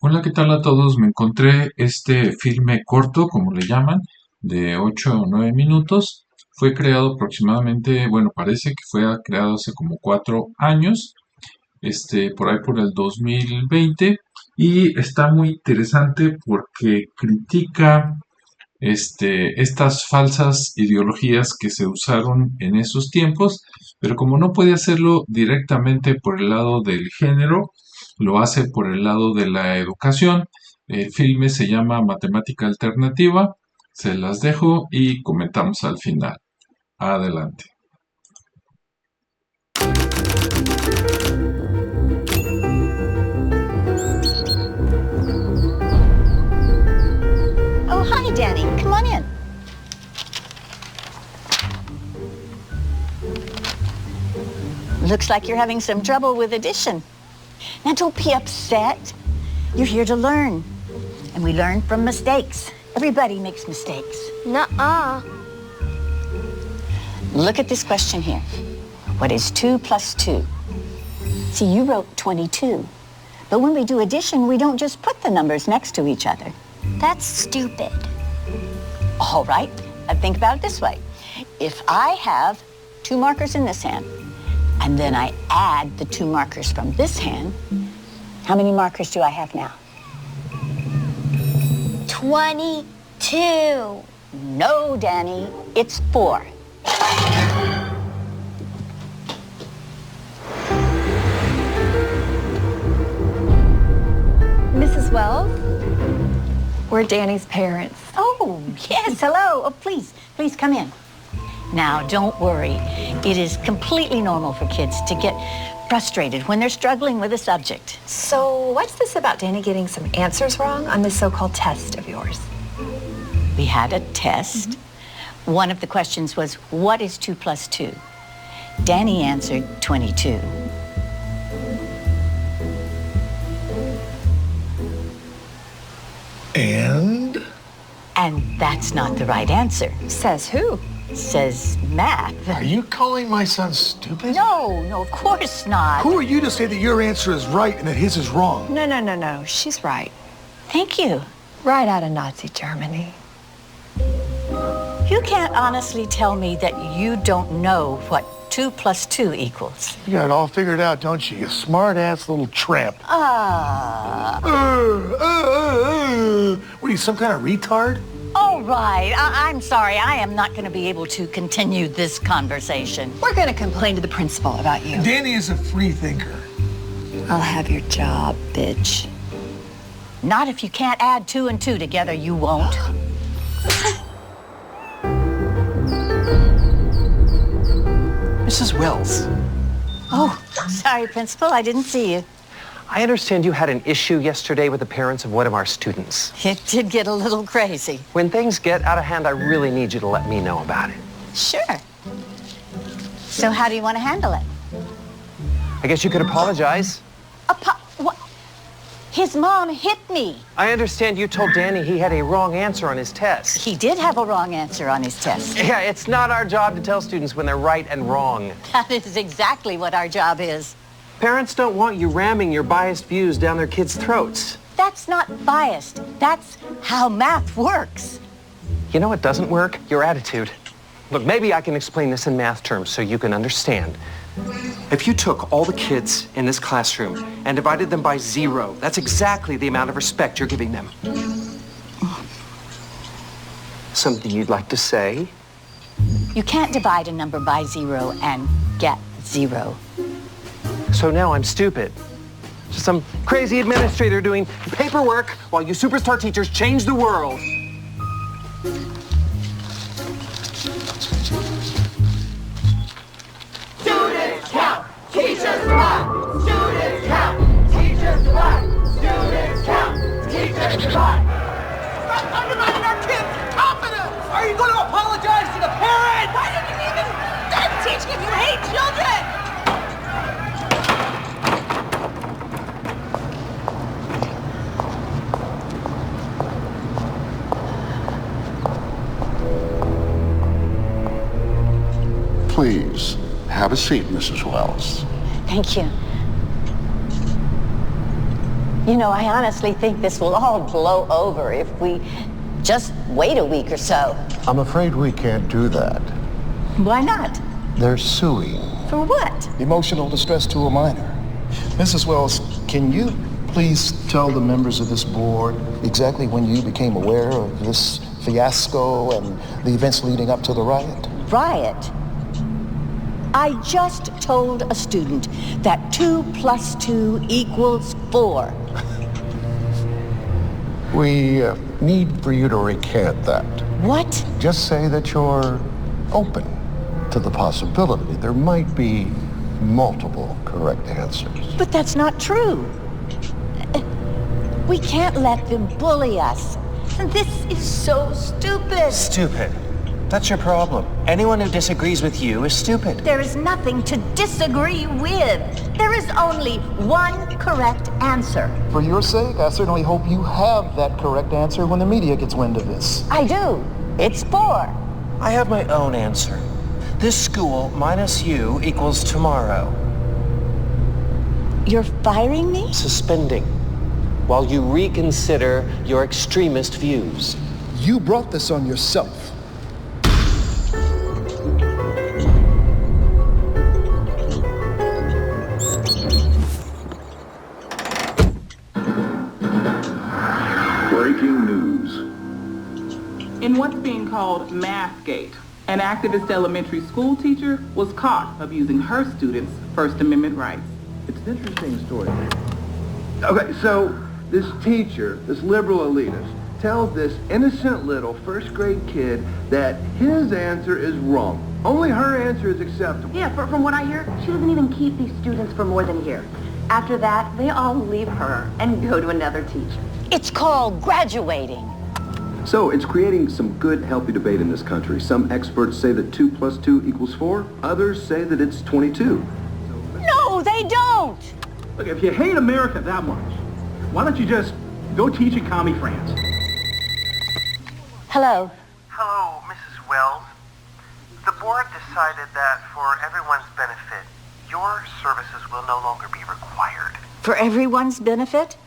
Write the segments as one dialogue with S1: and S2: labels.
S1: Hola, ¿qué tal a todos? Me encontré este filme corto, como le llaman, de 8 o 9 minutos. Fue creado aproximadamente, bueno, parece que fue creado hace como 4 años, por ahí por el 2020, y está muy interesante porque critica estas falsas ideologías que se usaron en esos tiempos, pero como no puede hacerlo directamente por el lado del género, lo hace por el lado de la educación. El filme se llama Matemática Alternativa. Se las dejo y comentamos al final. Adelante.
S2: Oh, hi, Danny. Come on in. Looks like you're having some trouble with addition. Now, don't be upset. You're here to learn. And we learn from mistakes. Everybody makes mistakes.
S3: Nuh-uh.
S2: Look at this question here. What is 2 plus 2? See, you wrote 22. But when we do addition, we don't just put the numbers next to each other.
S3: That's stupid.
S2: All right, think about it this way. If I have 2 markers in this hand, and then I add the 2 markers from this hand, how many markers do I have now?
S3: 22.
S2: No, Danny, it's 4.
S4: Mrs. Wells? We're Danny's parents.
S2: Oh, yes, hello. Oh, please come in. Now, don't worry. It is completely normal for kids to get frustrated when they're struggling with a subject.
S4: So what's this about Danny getting some answers wrong on this so-called test of yours?
S2: We had a test. One of the questions was, what is 2 plus 2? Danny answered 22.
S5: And?
S2: And that's not the right answer.
S4: Says who?
S2: Says math.
S5: Are you calling my son stupid?
S2: No, of course not.
S5: Who are you to say that your answer is right and that his is wrong?
S4: No. She's right.
S2: Thank you.
S4: Right out of Nazi Germany.
S2: You can't honestly tell me that you don't know what 2 plus 2 equals.
S5: You got it all figured out, don't you? You smart-ass little tramp. What are you, some kind of retard?
S2: All right. I'm sorry. I am not going to be able to continue this conversation.
S4: We're going to complain to the principal about you.
S5: Danny is a free thinker.
S4: I'll have your job, bitch.
S2: Not if you can't add 2 and 2 together, you won't.
S6: Mrs. Wells,
S2: Oh, sorry, Principal. I didn't see you.
S6: I understand you had an issue yesterday with the parents of one of our students.
S2: It did get a little crazy.
S6: When things get out of hand, I really need you to let me know about it.
S2: Sure. So how do you want to handle it?
S6: I guess you could apologize.
S2: What? His mom hit me.
S6: I understand you told Danny he had a wrong answer on his test.
S2: He did have a wrong answer on his test.
S6: Yeah, it's not our job to tell students when they're right and wrong.
S2: That is exactly what our job is.
S6: Parents don't want you ramming your biased views down their kids' throats.
S2: That's not biased. That's how math works.
S6: You know what doesn't work? Your attitude. Look, maybe I can explain this in math terms so you can understand. If you took all the kids in this classroom and divided them by 0, that's exactly the amount of respect you're giving them. Something you'd like to say?
S2: You can't divide a number by 0 and get 0.
S6: So now I'm stupid. Just some crazy administrator doing paperwork while you superstar teachers change the world.
S7: Students count, teachers divide. Students count, teachers divide. Students count, teachers divide. Stop undermining our kids' confidence! Are you going to apologize to the parents? Why didn't you even start teaching if you hate children?
S8: Please, have a seat, Mrs. Wells.
S2: Thank you. You know, I honestly think this will all blow over if we just wait a week or so.
S8: I'm afraid we can't do that.
S2: Why not?
S8: They're suing.
S2: For what?
S5: Emotional distress to a minor. Mrs. Wells, can you please tell the members of this board exactly when you became aware of this fiasco and the events leading up to the riot?
S2: Riot? I just told a student that 2 + 2 = 4.
S8: We need for you to recant that.
S2: What?
S8: Just say that you're open to the possibility there might be multiple correct answers.
S2: But that's not true. We can't let them bully us. This is so stupid.
S6: Stupid. That's your problem. Anyone who disagrees with you is stupid.
S3: There is nothing to disagree with. There is only one correct answer.
S5: For your sake, I certainly hope you have that correct answer when the media gets wind of this.
S2: I do. It's 4.
S6: I have my own answer. This school minus you equals tomorrow.
S2: You're firing me?
S6: Suspending. While you reconsider your extremist views.
S5: You brought this on yourself.
S8: Breaking news.
S9: In what's being called Mathgate, an activist elementary school teacher was caught abusing her students' First Amendment rights.
S10: It's an interesting story. Okay, so this teacher, this liberal elitist, tells this innocent little first grade kid that his answer is wrong. Only her answer is acceptable.
S4: Yeah, from what I hear, she doesn't even keep these students for more than a year. After that, they all leave her and go to another teacher.
S2: It's called graduating.
S11: So it's creating some good, healthy debate in this country. Some experts say that 2 + 2 = 4. Others say that it's 22.
S2: No, they don't.
S10: Look, if you hate America that much, why don't you just go teach in commie France?
S2: Hello.
S12: Hello, Mrs. Wells. The board decided that for everyone's benefit, your services will no longer be required.
S2: For everyone's benefit?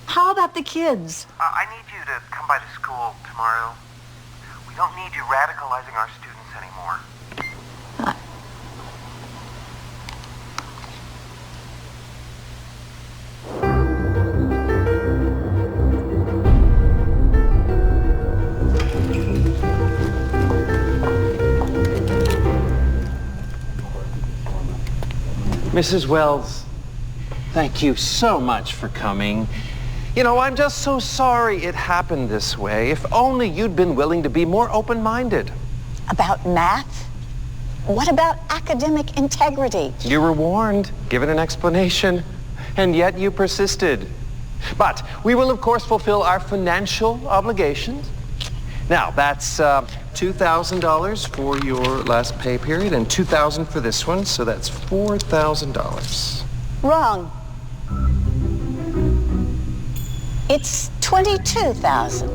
S2: How about the kids?
S12: I need you to come by the school tomorrow. We don't need you radicalizing our students anymore.
S6: Mrs. Wells, thank you so much for coming. You know, I'm just so sorry it happened this way. If only you'd been willing to be more open-minded.
S2: About math? What about academic integrity?
S6: You were warned, given an explanation, and yet you persisted. But we will, of course, fulfill our financial obligations. Now, that's $2,000 for your last pay period and $2,000 for this one, so that's $4,000.
S2: Wrong. It's 22,000.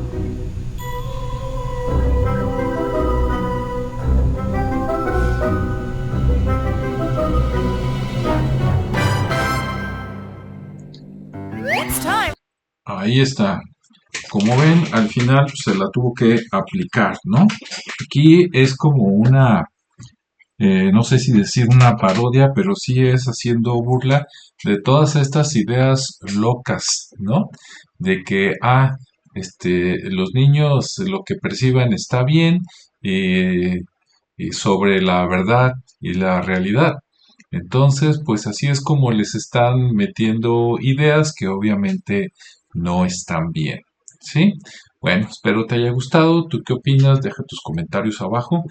S9: It's time.
S1: Ahí está. Como ven, al final se la tuvo que aplicar, ¿no? Aquí es como una, no sé si decir una parodia, pero sí es haciendo burla de todas estas ideas locas, ¿no? De que, los niños lo que perciban está bien, y sobre la verdad y la realidad. Entonces, pues así es como les están metiendo ideas que obviamente no están bien, ¿sí? Bueno, espero te haya gustado. ¿Tú qué opinas? Deja tus comentarios abajo.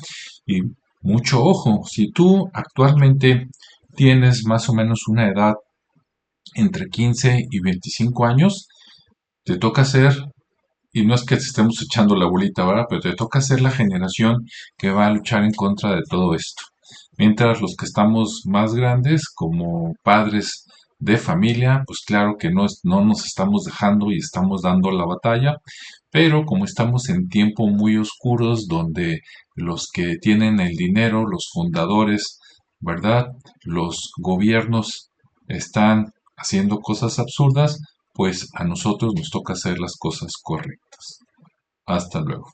S1: Y mucho ojo, si tú actualmente tienes más o menos una edad entre 15 y 25 años, te toca ser, y no es que te estemos echando la bolita, ¿verdad? Pero te toca ser la generación que va a luchar en contra de todo esto. Mientras los que estamos más grandes, como padres de familia, pues claro que no nos estamos dejando y estamos dando la batalla, pero como estamos en tiempos muy oscuros donde los que tienen el dinero, los fundadores, ¿verdad? Los gobiernos están haciendo cosas absurdas, pues a nosotros nos toca hacer las cosas correctas. Hasta luego.